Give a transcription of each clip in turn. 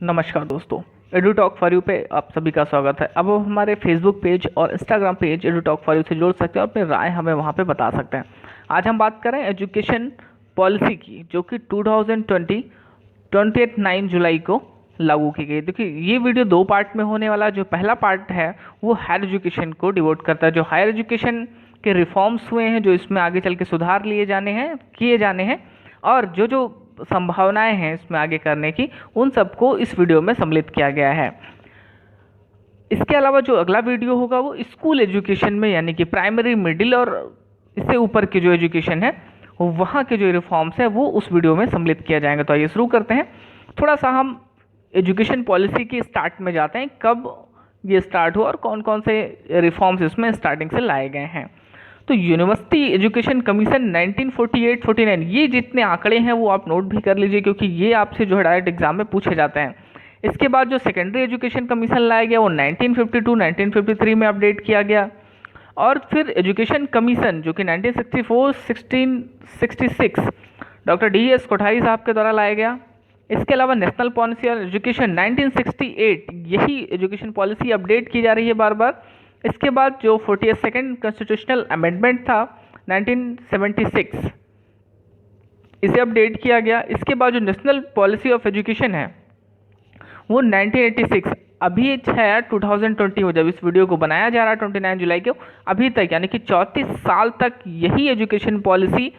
नमस्कार दोस्तों, EduTok for you पे आप सभी का स्वागत है। अब आप हमारे फेसबुक पेज और Instagram page EduTok for you से जुड़ सकते हैं और अपनी राय हमें वहां पे बता सकते हैं। आज हम बात करें एजुकेशन पॉलिसी की, जो कि 2020 28 जुलाई को लागू की गई। देखिए, ये वीडियो दो पार्ट में होने वाला। जो पहला पार्ट है वो हायर एजुकेशन को डिवोट करता है। जो हायर एजुकेशन के रिफॉर्म्स हुए हैं, जो इसमें आगे चल के सुधार किए जाने हैं और जो जो संभावनाएं हैं इसमें आगे करने की, उन सबको इस वीडियो में सम्मिलित किया गया है। इसके अलावा जो अगला वीडियो होगा वो स्कूल एजुकेशन में, यानी कि प्राइमरी, मिडिल और इससे ऊपर की जो एजुकेशन है वहाँ के जो रिफॉर्म्स है वो उस वीडियो में सम्मिलित किया जाएगा। तो आइए शुरू करते हैं। थोड़ा सा हम एजुकेशन पॉलिसी की स्टार्ट में जाते हैं, कब ये स्टार्ट हुआ और कौन कौन से रिफॉर्म्स इसमें स्टार्टिंग से लाए गए हैं। तो यूनिवर्सिटी एजुकेशन कमीशन 1948-49, ये जितने आंकड़े हैं वो आप नोट भी कर लीजिए, क्योंकि ये आपसे जो है डायरेक्ट एग्जाम में पूछे जाते हैं। इसके बाद जो सेकेंडरी एजुकेशन कमीशन लाया गया वो 1952-1953 में अपडेट किया गया। और फिर एजुकेशन कमीशन जो कि 1964-1666 डॉक्टर DS कोठारी साहब के द्वारा लाया गया। इसके अलावा नेशनल पॉलिसी ऑन एजुकेशन 1968, यही एजुकेशन पॉलिसी अपडेट की जा रही है बार बार। इसके बाद जो 42nd कॉन्स्टिट्यूशनल अमेंडमेंट था 1976, इसे अपडेट किया गया। इसके बाद जो नेशनल पॉलिसी ऑफ एजुकेशन है वो 1986, अभी है 2020 में जब इस वीडियो को बनाया जा रहा है 29 जुलाई को, अभी तक यानी कि 34 साल तक यही एजुकेशन पॉलिसी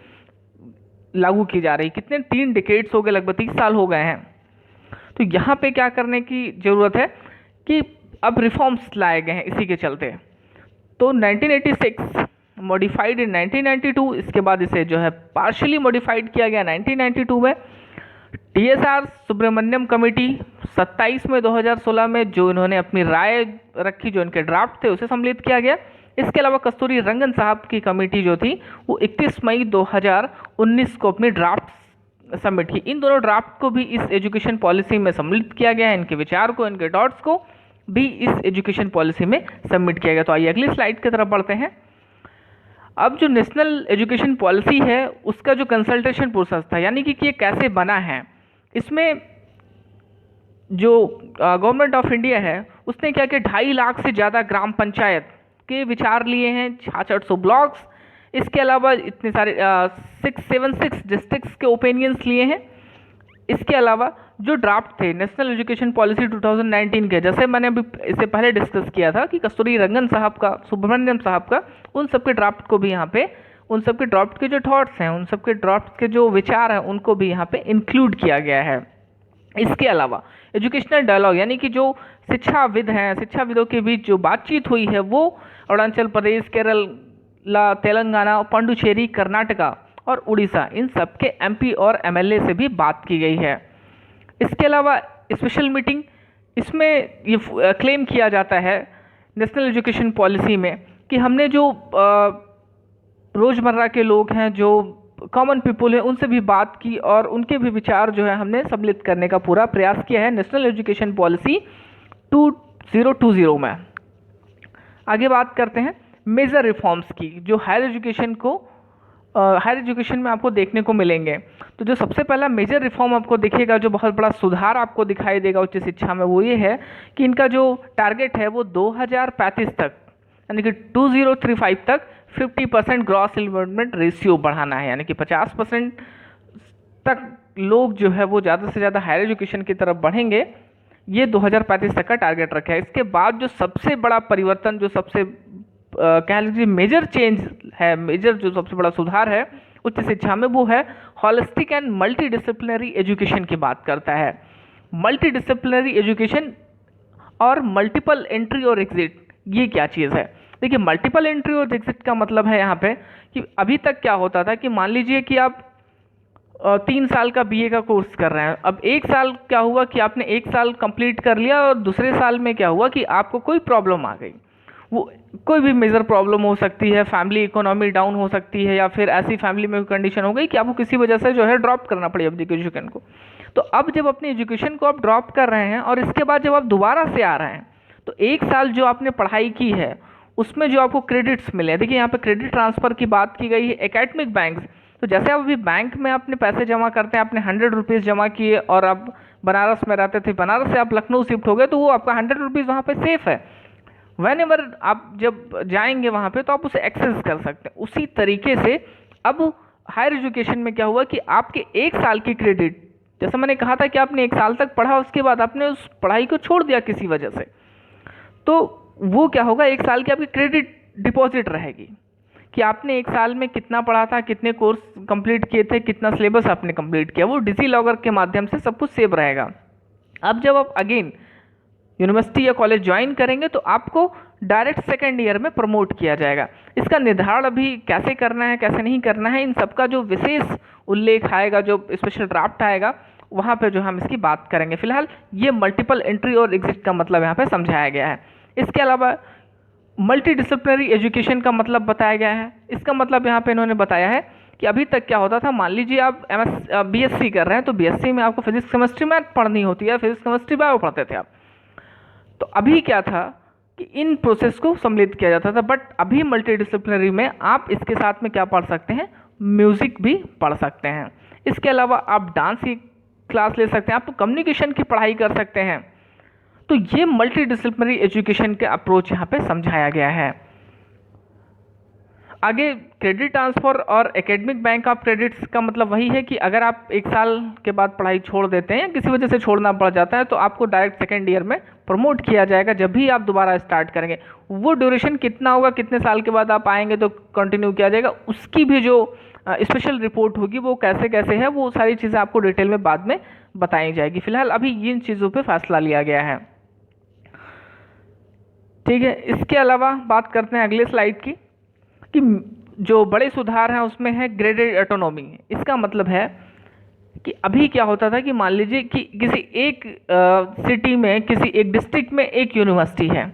लागू की जा रही। कितने 3 डिकेड्स हो गए, लगभग 30 साल हो गए हैं। तो यहाँ पे क्या करने की ज़रूरत है कि अब रिफॉर्म्स लाए गए हैं इसी के चलते। तो 1986 मॉडिफाइड इन 1992, इसके बाद इसे जो है पार्शियली मॉडिफाइड किया गया 1992 में। TSR सुब्रमण्यम कमेटी 27 में 2016 में जो इन्होंने अपनी राय रखी, जो इनके ड्राफ्ट थे उसे सम्मिलित किया गया। इसके अलावा कस्तूरी रंगन साहब की कमेटी जो थी वो 31 मई 2019 को अपनी ड्राफ्ट सबमिट की। इन दोनों ड्राफ्ट को भी इस एजुकेशन पॉलिसी में सम्मिलित किया गया है। इनके विचार को, इनके डॉट्स को भी इस एजुकेशन पॉलिसी में सबमिट किया गया। तो आइए अगली स्लाइड की तरफ बढ़ते हैं। अब जो नेशनल एजुकेशन पॉलिसी है उसका जो कंसल्टेशन प्रोसेस था, यानी कि ये कैसे बना है, इसमें जो गवर्नमेंट ऑफ इंडिया है उसने क्या किया, 2.5 लाख से ज़्यादा ग्राम पंचायत के विचार लिए हैं, 6600 ब्लॉक्स। इसके अलावा इतने सारे 676 डिस्ट्रिक्ट्स के ओपिनियंस लिए हैं। इसके अलावा जो ड्राफ्ट थे नेशनल एजुकेशन पॉलिसी 2019 के, जैसे मैंने अभी इससे पहले डिस्कस किया था कि कस्तूरी रंगन साहब का, सुब्रमण्यम साहब का, उन सब के ड्राफ्ट को भी यहाँ पे, उन सब के ड्राफ्ट के जो थॉट्स हैं, उन सब के ड्राफ्ट के जो विचार हैं, उनको भी यहाँ पे इंक्लूड किया गया है। इसके अलावा एजुकेशनल डायलॉग, यानी कि जो शिक्षाविद हैं, शिक्षाविदों के बीच जो बातचीत हुई है वो अरुणाचल प्रदेश, केरला, तेलंगाना, पांडुचेरी, कर्नाटका और उड़ीसा, इन सब के MP और MLA से भी बात की गई है। इसके अलावा स्पेशल मीटिंग, इसमें ये क्लेम किया जाता है नेशनल एजुकेशन पॉलिसी में कि हमने जो रोज़मर्रा के लोग हैं, जो कॉमन पीपल हैं, उनसे भी बात की और उनके भी विचार जो है हमने सम्मिलित करने का पूरा प्रयास किया है नेशनल एजुकेशन पॉलिसी 2020 में। आगे बात करते हैं मेजर रिफॉर्म्स की, जो हायर एजुकेशन में आपको देखने को मिलेंगे। तो जो सबसे पहला मेजर रिफॉर्म आपको दिखेगा, जो बहुत बड़ा सुधार आपको दिखाई देगा उच्च शिक्षा में, वो ये है कि इनका जो टारगेट है वो 2035 तक, यानी कि 2035 तक 50% ग्रॉस एनरोलमेंट रेशियो बढ़ाना है, यानी कि 50% तक लोग जो है वो ज़्यादा से ज़्यादा हायर एजुकेशन की तरफ बढ़ेंगे। ये 2035 तक का टारगेट रखा है। इसके बाद जो सबसे बड़ा परिवर्तन, जो सबसे कह लीजिए मेजर चेंज है, मेजर जो सबसे बड़ा सुधार है उच्च शिक्षा में, वो है holistic and multi disciplinary education की बात करता है। मल्टी डिसिप्लिनरी एजुकेशन और मल्टीपल एंट्री और एग्जिट, ये क्या चीज़ है? देखिए, मल्टीपल एंट्री और एग्जिट का मतलब है यहाँ पे कि अभी तक क्या होता था कि मान लीजिए कि आप 3 साल का BA का कोर्स कर रहे हैं। अब 1 साल क्या हुआ कि आपने 1 साल कंप्लीट कर लिया और दूसरे साल में क्या हुआ कि आपको कोई प्रॉब्लम आ गई। वो कोई भी मेजर प्रॉब्लम हो सकती है, फैमिली इकोनॉमी डाउन हो सकती है, या फिर ऐसी फैमिली में कंडीशन हो गई कि आपको किसी वजह से जो है ड्रॉप करना पड़ी अपनी एजुकेशन को। तो अब जब अपनी एजुकेशन को आप ड्रॉप कर रहे हैं और इसके बाद जब आप दोबारा से आ रहे हैं, तो 1 साल जो आपने पढ़ाई की है उसमें जो आपको क्रेडिट्स मिले हैं, देखिए यहाँ पे क्रेडिट ट्रांसफ़र की बात की गई है। एकेडमिक बैंक्स, तो जैसे आप अभी बैंक में अपने पैसे जमा करते हैं, आपने 100 रुपीज़ जमा किए और अब बनारस में रहते थे, बनारस से आप लखनऊ शिफ्ट हो गए, तो वो आपका 100 रुपीज़ वहाँ पे सेफ है। वेन एवर आप जब जाएंगे वहाँ पे तो आप उसे एक्सेस कर सकते हैं। उसी तरीके से अब हायर एजुकेशन में क्या हुआ कि आपके 1 साल की क्रेडिट, जैसा मैंने कहा था कि आपने 1 साल तक पढ़ा, उसके बाद आपने उस पढ़ाई को छोड़ दिया किसी वजह से, तो वो क्या होगा, 1 साल की आपकी क्रेडिट डिपॉजिट रहेगी कि आपने 1 साल में कितना पढ़ा था, कितने कोर्स कंप्लीट किए थे, कितना सिलेबस आपने कंप्लीट किया, वो डिजी लॉगर के माध्यम से सब कुछ सेव रहेगा। अब जब आप अगेन यूनिवर्सिटी या कॉलेज ज्वाइन करेंगे तो आपको डायरेक्ट सेकेंड ईयर में प्रमोट किया जाएगा। इसका निर्धारण अभी कैसे करना है, कैसे नहीं करना है, इन सबका जो विशेष उल्लेख आएगा, जो स्पेशल ड्राफ्ट आएगा, वहाँ पे जो हम इसकी बात करेंगे। फिलहाल ये मल्टीपल एंट्री और एग्जिट का मतलब यहाँ पे समझाया गया है। इसके अलावा मल्टी डिसिप्लिनरी एजुकेशन का मतलब बताया गया है। इसका मतलब यहाँ पे इन्होंने बताया है कि अभी तक क्या होता था, मान लीजिए आप बीएससी कर रहे हैं, तो बीएससी में आपको फिजिक्स केमिस्ट्री मैथ पढ़नी होती है, फिजिक्स केमिस्ट्री बायो पढ़ते थे आप। तो अभी क्या था कि इन प्रोसेस को सम्मिलित किया जाता था, बट अभी मल्टी डिसिप्लिनरी में आप इसके साथ में क्या पढ़ सकते हैं, म्यूजिक भी पढ़ सकते हैं। इसके अलावा आप डांस की क्लास ले सकते हैं, आप कम्युनिकेशन की पढ़ाई कर सकते हैं। तो ये मल्टी डिसिप्लिनरी एजुकेशन के अप्रोच यहाँ पे समझाया गया है। आगे क्रेडिट ट्रांसफर और एकेडमिक बैंक ऑफ क्रेडिट्स का मतलब वही है कि अगर आप 1 साल के बाद पढ़ाई छोड़ देते हैं या किसी वजह से छोड़ना पड़ जाता है, तो आपको डायरेक्ट सेकेंड ईयर में प्रमोट किया जाएगा जब भी आप दोबारा स्टार्ट करेंगे। वो ड्यूरेशन कितना होगा, कितने साल के बाद आप आएंगे तो कंटिन्यू किया जाएगा, उसकी भी जो स्पेशल रिपोर्ट होगी वो कैसे कैसे है, वो सारी चीज़ें आपको डिटेल में बाद में बताई जाएगी। फिलहाल अभी इन चीज़ों पर फैसला लिया गया है। ठीक है, इसके अलावा बात करते हैं अगले स्लाइड की कि जो बड़े सुधार हैं उसमें है ग्रेडेड ऑटोनॉमी। इसका मतलब है कि अभी क्या होता था कि मान लीजिए कि किसी एक सिटी में, किसी एक डिस्ट्रिक्ट में एक यूनिवर्सिटी है।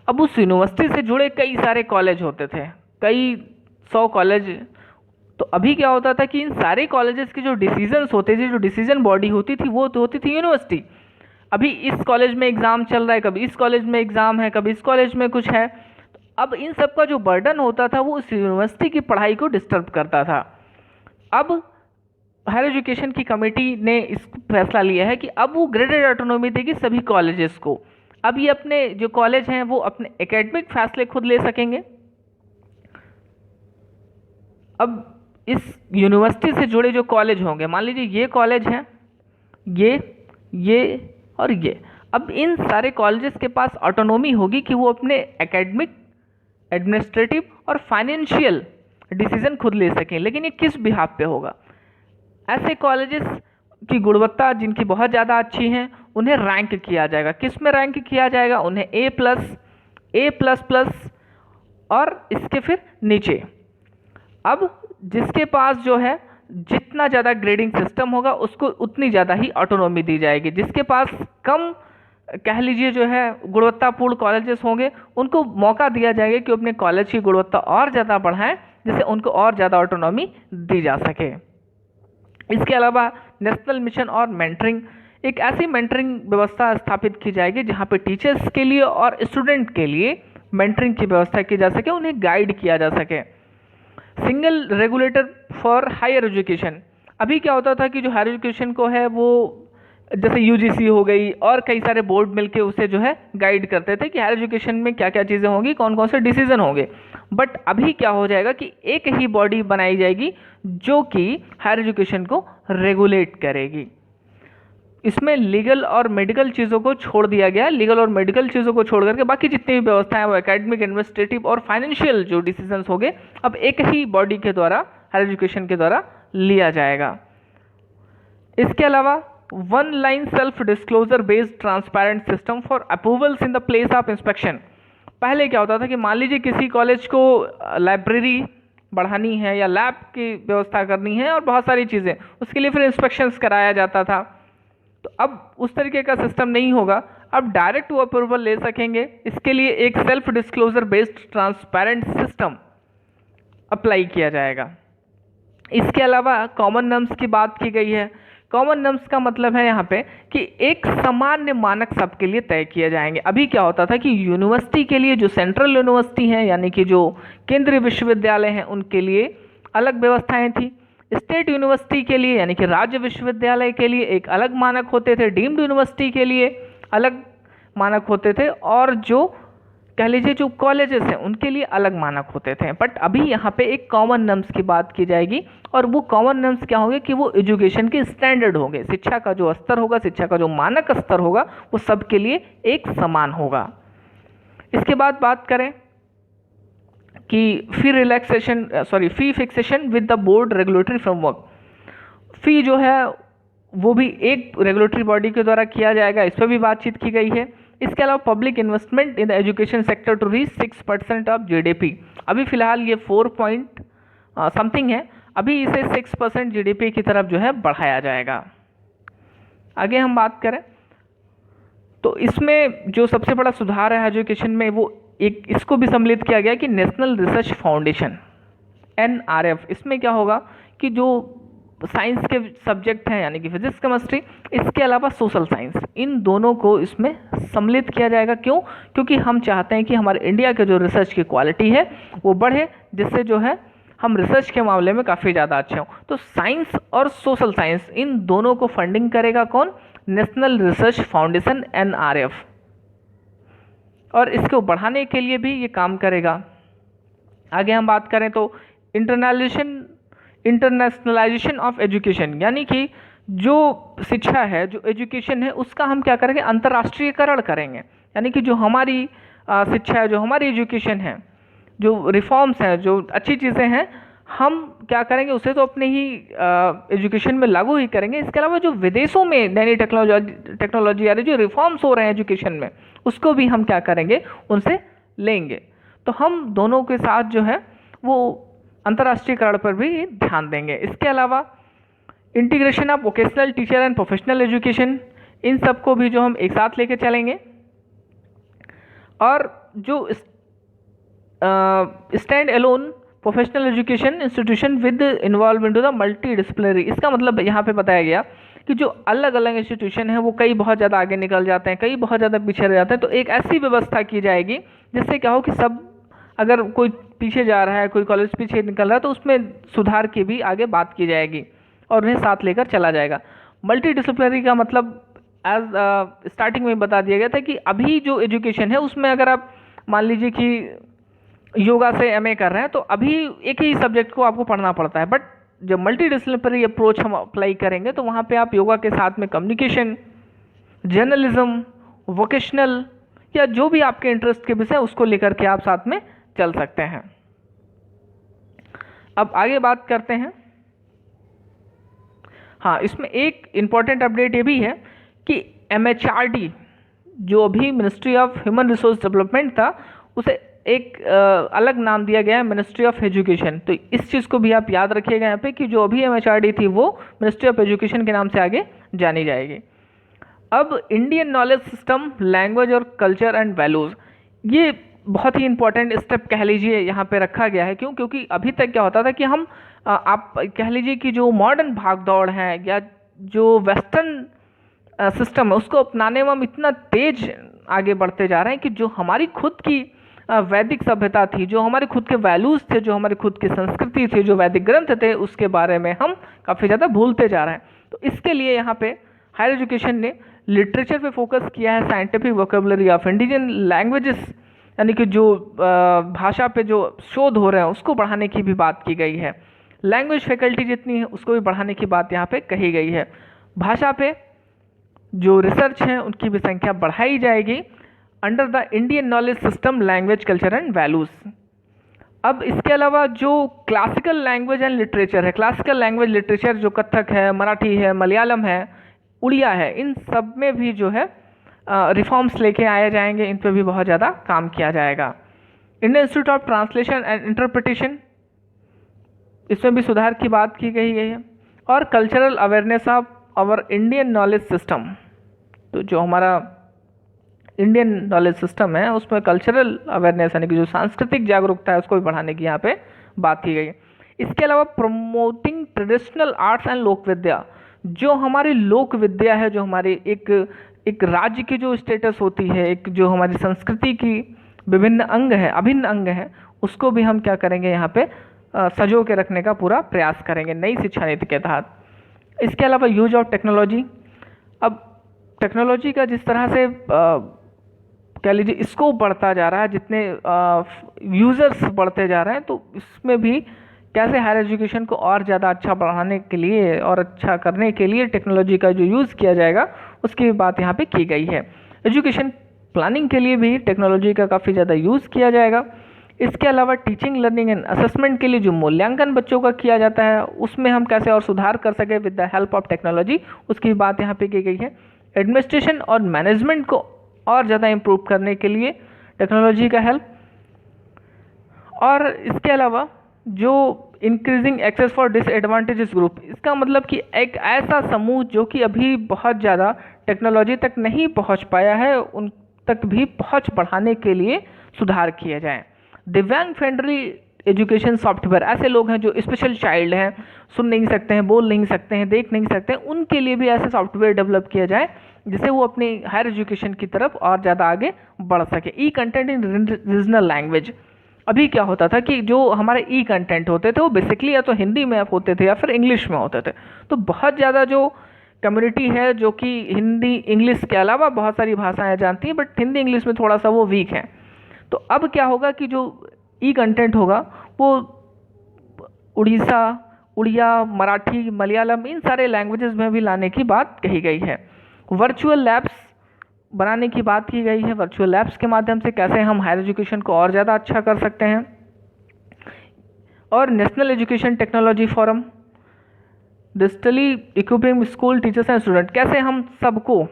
अब उस यूनिवर्सिटी से जुड़े कई सारे कॉलेज होते थे, कई 100 कॉलेज। तो अभी क्या होता था कि इन सारे कॉलेजेस के जो डिसीजंस होते थे, जो डिसीजन बॉडी होती थी, वो तो होती थी यूनिवर्सिटी। अभी इस कॉलेज में एग्ज़ाम चल रहा है, कभी इस कॉलेज में एग्ज़ाम है, कभी इस कॉलेज में कुछ है। अब इन सब का जो बर्डन होता था वो उस यूनिवर्सिटी की पढ़ाई को डिस्टर्ब करता था। अब हायर एजुकेशन की कमेटी ने इस फैसला लिया है कि अब वो ग्रेडेड ऑटोनॉमी देगी सभी कॉलेजेस को। अब ये अपने जो कॉलेज हैं वो अपने एकेडमिक फैसले खुद ले सकेंगे। अब इस यूनिवर्सिटी से जुड़े जो कॉलेज होंगे, मान लीजिए ये कॉलेज हैं, ये और ये, अब इन सारे कॉलेजेस के पास ऑटोनॉमी होगी कि वो अपने एकेडमिक, एडमिनिस्ट्रेटिव और फाइनेंशियल डिसीजन खुद ले सकें। लेकिन ये किस बिहाफ पे होगा? ऐसे कॉलेजेस की गुणवत्ता जिनकी बहुत ज़्यादा अच्छी हैं उन्हें रैंक किया जाएगा। किस में रैंक किया जाएगा? उन्हें A+, और इसके फिर नीचे। अब जिसके पास जो है जितना ज़्यादा ग्रेडिंग सिस्टम होगा उसको उतनी ज़्यादा ही ऑटोनॉमी दी जाएगी। जिसके पास कम, कह लीजिए जो है, गुणवत्तापूर्ण कॉलेजेस होंगे, उनको मौका दिया जाएगा कि अपने कॉलेज की गुणवत्ता और ज़्यादा बढ़ाएं, जिससे उनको और ज़्यादा ऑटोनॉमी दी जा सके। इसके अलावा नेशनल मिशन और मेंटरिंग, एक ऐसी मेंटरिंग व्यवस्था स्थापित की जाएगी जहां पे टीचर्स के लिए और स्टूडेंट के लिए मेंटरिंग की व्यवस्था की जा सके, उन्हें गाइड किया जा सके। Single regulator for higher education, अभी क्या होता था कि जो हायर एजुकेशन को है वो जैसे यूजीसी हो गई और कई सारे बोर्ड मिलके उसे जो है गाइड करते थे कि हायर एजुकेशन में क्या क्या चीज़ें होंगी, कौन कौन से डिसीजन होंगे। बट अभी क्या हो जाएगा कि एक ही बॉडी बनाई जाएगी जो कि हायर एजुकेशन को रेगुलेट करेगी। इसमें लीगल और मेडिकल चीज़ों को छोड़ दिया गया। लीगल और मेडिकल चीज़ों को छोड़ करके बाकी जितनी भी व्यवस्थाएं, वो एकेडमिक, एडमिनिस्ट्रेटिव और फाइनेंशियल जो डिसीजंस होंगे अब एक ही बॉडी के द्वारा, हायर एजुकेशन के द्वारा लिया जाएगा। इसके अलावा one line self disclosure based transparent system for approvals in the place of inspection. पहले क्या होता था कि मान लीजिए किसी कॉलेज को लाइब्रेरी बढ़ानी है या लैब की व्यवस्था करनी है और बहुत सारी चीज़ें, उसके लिए फिर इंस्पेक्शंस कराया जाता था। तो अब उस तरीके का सिस्टम नहीं होगा, अब डायरेक्ट वो अप्रूवल ले सकेंगे। इसके लिए एक self disclosure based transparent system apply किया जाएगा। इसके अलावा कॉमन नॉर्म्स की बात की गई है। कॉमन नॉर्म्स का मतलब है यहाँ पे कि एक सामान्य मानक सबके लिए तय किए जाएंगे। अभी क्या होता था कि यूनिवर्सिटी के लिए, जो सेंट्रल यूनिवर्सिटी हैं यानी कि जो केंद्रीय विश्वविद्यालय हैं, उनके लिए अलग व्यवस्थाएं थी। स्टेट यूनिवर्सिटी के लिए यानी कि राज्य विश्वविद्यालय के लिए एक अलग मानक होते थे, डीम्ड यूनिवर्सिटी के लिए अलग मानक होते थे, और जो कह लीजिए जो कॉलेजेस हैं उनके लिए अलग मानक होते थे। बट अभी यहाँ पे एक कॉमन नॉर्म्स की बात की जाएगी, और वो कॉमन नॉर्म्स क्या होंगे कि वो एजुकेशन के स्टैंडर्ड होंगे, शिक्षा का जो स्तर होगा, शिक्षा का जो मानक स्तर होगा वो सबके लिए एक समान होगा। इसके बाद बात करें कि fee fixation with the board regulatory framework. Fee जो है वो भी एक रेगुलेटरी बॉडी के द्वारा किया जाएगा, इस पर भी बातचीत की गई है। इसके अलावा public investment in the education sector to reach 6% of GDP. अभी फिलहाल ये 4 पॉइंट समथिंग है, अभी इसे 6% जीडीपी की तरफ जो है बढ़ाया जाएगा। आगे हम बात करें तो इसमें जो सबसे बड़ा सुधार है एजुकेशन में, वो एक इसको भी सम्मिलित किया गया कि नेशनल रिसर्च फाउंडेशन NRF। इसमें क्या होगा कि जो साइंस के सब्जेक्ट हैं यानी कि फिजिक्स केमिस्ट्री, इसके अलावा सोशल साइंस, इन दोनों को इसमें सम्मिलित किया जाएगा। क्यों? क्योंकि हम चाहते हैं कि हमारे इंडिया के जो रिसर्च की क्वालिटी है वो बढ़े, जिससे जो है हम रिसर्च के मामले में काफ़ी ज़्यादा अच्छे हों। तो साइंस और सोशल साइंस इन दोनों को फंडिंग करेगा कौन? नेशनल रिसर्च फाउंडेशन NRF, और इसको बढ़ाने के लिए भी ये काम करेगा। आगे हम बात करें तो इंटरनेशनलाइजेशन ऑफ एजुकेशन, यानी कि जो शिक्षा है, जो एजुकेशन है, उसका हम क्या करेंगे? अंतर्राष्ट्रीयकरण करेंगे। यानी कि जो हमारी शिक्षा है, जो हमारी एजुकेशन है, जो रिफॉर्म्स हैं, जो अच्छी चीज़ें हैं, हम क्या करेंगे? उसे तो अपने ही एजुकेशन में लागू ही करेंगे। इसके अलावा जो विदेशों में नई नई टेक्नोलॉजी आ रही, जो रिफॉर्म्स हो रहे हैं एजुकेशन में, उसको भी हम क्या करेंगे? उनसे लेंगे। तो हम दोनों के साथ जो है वो अंतर्राष्ट्रीयकरण पर भी ध्यान देंगे। इसके अलावा integration of vocational teacher and professional education, इन सबको भी जो हम एक साथ लेके चलेंगे। और जो stand alone professional education institution with involvement to the multi disciplinary, इसका मतलब यहाँ पे बताया गया कि जो अलग अलग इंस्टीट्यूशन है वो कई बहुत ज़्यादा आगे निकल जाते हैं, कई बहुत ज़्यादा पीछे रह जाते हैं। तो एक ऐसी व्यवस्था की जाएगी जिससे क्या हो कि सब, अगर कोई पीछे जा रहा है, कोई कॉलेज पीछे निकल रहा है, तो उसमें सुधार की भी आगे बात की जाएगी और उन्हें साथ लेकर चला जाएगा। मल्टी डिसिप्लिनरी का मतलब एज स्टार्टिंग में बता दिया गया था कि अभी जो एजुकेशन है उसमें अगर आप मान लीजिए कि योगा से MA कर रहे हैं तो अभी एक ही सब्जेक्ट को आपको पढ़ना पड़ता है, बट जब मल्टी डिसिप्लिनरी अप्रोच हम अप्लाई करेंगे तो वहाँ पे आप योगा के साथ में कम्युनिकेशन, जर्नलिज्म, वोकेशनल या जो भी आपके इंटरेस्ट के विषय उसको लेकर के आप साथ में चल सकते हैं। अब आगे बात करते हैं। हाँ, इसमें एक इम्पॉर्टेंट अपडेट ये भी है कि MHRD जो अभी ministry of human resource development था, उसे एक अलग नाम दिया गया है मिनिस्ट्री ऑफ एजुकेशन। तो इस चीज़ को भी आप याद रखिएगा यहाँ पे कि जो अभी MHRD थी वो मिनिस्ट्री ऑफ एजुकेशन के नाम से आगे जानी जाएगी। अब इंडियन नॉलेज सिस्टम, लैंग्वेज और कल्चर एंड वैल्यूज़, ये बहुत ही इंपॉर्टेंट स्टेप कह लीजिए यहाँ पे रखा गया है। क्यों? क्योंकि अभी तक क्या होता था कि हम आप कह लीजिए कि जो मॉडर्न भाग दौड़ है या जो वेस्टर्न सिस्टम है उसको अपनाने में हम इतना तेज आगे बढ़ते जा रहे हैं कि जो हमारी खुद की वैदिक सभ्यता थी, जो हमारे खुद के वैल्यूज़ थे, जो हमारी खुद की संस्कृति थी, जो वैदिक ग्रंथ थे, उसके बारे में हम काफ़ी ज़्यादा भूलते जा रहे हैं। तो इसके लिए यहाँ पे हायर एजुकेशन ने लिटरेचर पे फोकस किया है, साइंटिफिक वोकेबलरी ऑफ इंडिजिन लैंग्वेजेस, यानी कि जो भाषा पे जो शोध हो रहे हैं उसको बढ़ाने की भी बात की गई है। लैंग्वेज फैकल्टी जितनी है उसको भी बढ़ाने की बात यहाँ पे कही गई है। भाषा पे जो रिसर्च है उनकी भी संख्या बढ़ाई जाएगी under the Indian knowledge system, language, culture and values. अब इसके अलावा जो क्लासिकल लैंग्वेज एंड लिटरेचर है, क्लासिकल लैंग्वेज लिटरेचर जो कथक है, मराठी है, मलयालम है, उड़िया है, इन सब में भी जो है रिफॉर्म्स लेके आए जाएंगे, इन पर भी बहुत ज़्यादा काम किया जाएगा। Indian Institute of Translation and Interpretation, इसमें भी सुधार की बात की गई है। और cultural awareness of our Indian knowledge system, तो जो हमारा इंडियन नॉलेज सिस्टम है उसमें कल्चरल अवेयरनेस यानी कि जो सांस्कृतिक जागरूकता है उसको भी बढ़ाने की यहाँ पे बात की गई है। इसके अलावा प्रमोटिंग ट्रेडिशनल आर्ट्स एंड लोक विद्या, जो हमारी लोक विद्या है, जो हमारी एक राज्य की जो स्टेटस होती है, एक जो हमारी संस्कृति की विभिन्न अंग है, अभिन्न अंग है, उसको भी हम क्या करेंगे यहाँ पे सजो के रखने का पूरा प्रयास करेंगे नई शिक्षा नीति के तहत। इसके अलावा यूज ऑफ टेक्नोलॉजी। अब टेक्नोलॉजी का जिस तरह से कह लीजिए स्कोप बढ़ता जा रहा है, जितने यूज़र्स बढ़ते जा रहे हैं, तो इसमें भी कैसे हायर एजुकेशन को और ज़्यादा अच्छा बढ़ाने के लिए और अच्छा करने के लिए टेक्नोलॉजी का जो यूज़ किया जाएगा उसकी भी बात यहाँ पे की गई है। एजुकेशन प्लानिंग के लिए भी टेक्नोलॉजी का काफ़ी ज़्यादा यूज़ किया जाएगा। इसके अलावा टीचिंग, लर्निंग एंड असेसमेंट के लिए जो मूल्यांकन बच्चों का किया जाता है उसमें हम कैसे और सुधार कर सकें with the help of technology, उसकी बात यहाँ पे की गई है। एडमिनिस्ट्रेशन और मैनेजमेंट को और ज़्यादा इम्प्रूव करने के लिए टेक्नोलॉजी का हेल्प। और इसके अलावा जो increasing access for disadvantages group, इसका मतलब कि एक ऐसा समूह जो कि अभी बहुत ज़्यादा टेक्नोलॉजी तक नहीं पहुंच पाया है, उन तक भी पहुंच बढ़ाने के लिए सुधार किए जाएं। दिव्यांग फ्रेंडली एजुकेशन सॉफ्टवेयर, ऐसे लोग हैं जो स्पेशल चाइल्ड हैं, सुन नहीं सकते हैं, बोल नहीं सकते हैं, देख नहीं सकते हैं, उनके लिए भी ऐसे सॉफ्टवेयर डेवलप किया जाए जिससे वो अपनी हायर एजुकेशन की तरफ और ज़्यादा आगे बढ़ सके। ई कंटेंट इन रीजनल लैंग्वेज। अभी क्या होता था कि जो हमारे ई कंटेंट होते थे वो बेसिकली या तो हिंदी में होते थे या फिर इंग्लिश में होते थे, तो बहुत ज़्यादा जो कम्युनिटी है जो कि हिंदी इंग्लिश के अलावा बहुत सारी भाषाएं जानती हैं बट हिंदी इंग्लिश में थोड़ा सा वो वीक है। तो अब क्या होगा कि जो ई कंटेंट होगा वो उड़िया, मराठी, मलयालम, इन सारे लैंग्वेजेस में भी लाने की बात कही गई है। वर्चुअल लैब्स बनाने की बात की गई है। वर्चुअल लैब्स के माध्यम से कैसे हम हायर एजुकेशन को और ज़्यादा अच्छा कर सकते हैं। और national education technology forum, digitally equipping school teachers and student, कैसे हम सबको,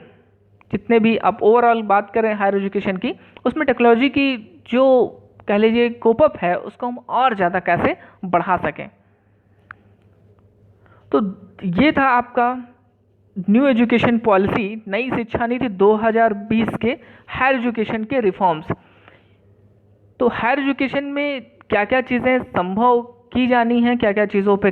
जितने भी आप ओवरऑल बात करें हायर एजुकेशन की, उसमें टेक्नोलॉजी की जो कह लीजिए कोपअप है उसको हम और ज़्यादा कैसे बढ़ा सकें। तो ये था आपका न्यू एजुकेशन पॉलिसी, नई शिक्षा नीति 2020 के हायर एजुकेशन के रिफॉर्म्स। तो हायर एजुकेशन में क्या क्या चीज़ें संभव की जानी हैं, क्या क्या चीज़ों पे